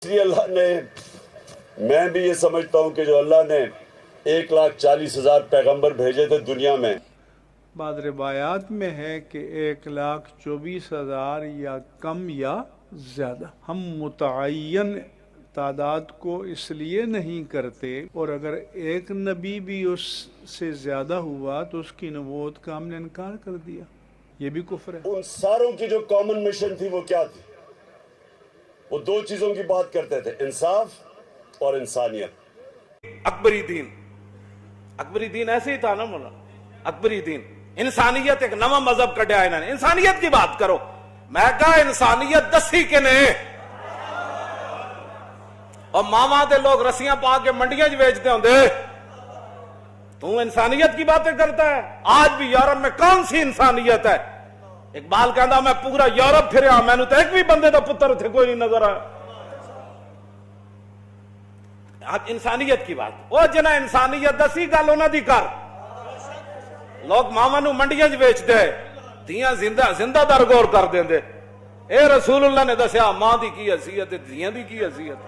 اس لیے اللہ نے، میں بھی یہ سمجھتا ہوں کہ جو اللہ نے 1,40,000 پیغمبر بھیجے تھے دنیا میں، بعض روایات میں ہے کہ 1,24,000 یا کم یا زیادہ. ہم متعین تعداد کو اس لیے نہیں کرتے، اور اگر ایک نبی بھی اس سے زیادہ ہوا تو اس کی نبوت کا ہم نے انکار کر دیا. یہ بھی کفر ہے. ان ساروں کی جو کامن مشن تھی وہ کیا تھی؟ وہ دو چیزوں کی بات کرتے تھے، انصاف اور انسانیت. اکبری دین ایسے ہی تھا نا مولا. اکبری دین انسانیت، ایک نواں مذہب کڈیا انہوں نے. انسانیت کی بات کرو. میں کہا انسانیت دسی کے نے، اور ماما دے لوگ رسیاں پا کے منڈیاں بیچتے ہوں دے. تو انسانیت کی باتیں کرتا ہے. آج بھی یورپ میں کون سی انسانیت ہے؟ اقبال کہندا میں پورا یورپ پھریا، میں نے تو ایک بھی بندے دا پتر تھے کوئی نہیں نظر آیا. آج انسانیت کی بات، وہ جنا انسانیت دسی گل انہاں دی کر. لوگ ماما نو منڈیاں بیچ دے، دیاں زندہ درگور کر دیں دے. اے رسول اللہ نے دسیا ماں دی کی حیثیت ہے، دیاں دی کی حیثیت.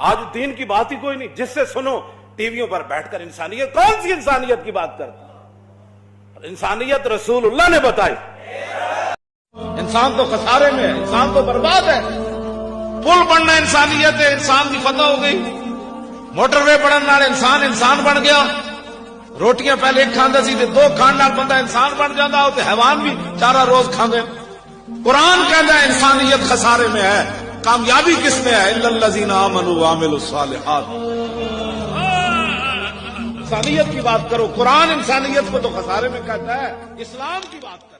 آج دین کی بات ہی کوئی نہیں. جس سے سنو ٹی ویوں پر بیٹھ کر انسانیت، کون سی انسانیت کی بات کرتا؟ انسانیت رسول اللہ نے بتائی. انسان تو خسارے میں ہے، انسان تو برباد ہے. پل بننا انسانیت ہے، انسان کی فتح ہو گئی. موٹر وے بڑھن نال انسان بن گیا. روٹیاں پہلے ایک کھاندا سی تے دو کھان نال بندہ انسان بن جاندا، تے حیوان بھی چارہ روز کھاندے. قرآن کہندا ہے انسانیت خسارے میں ہے. کامیابی کس میں ہے؟ الا الذین آمنوا وعملوا الصالحات. انسانیت کی بات کرو. قرآن انسانیت کو تو خسارے میں کہتا ہے. اسلام کی بات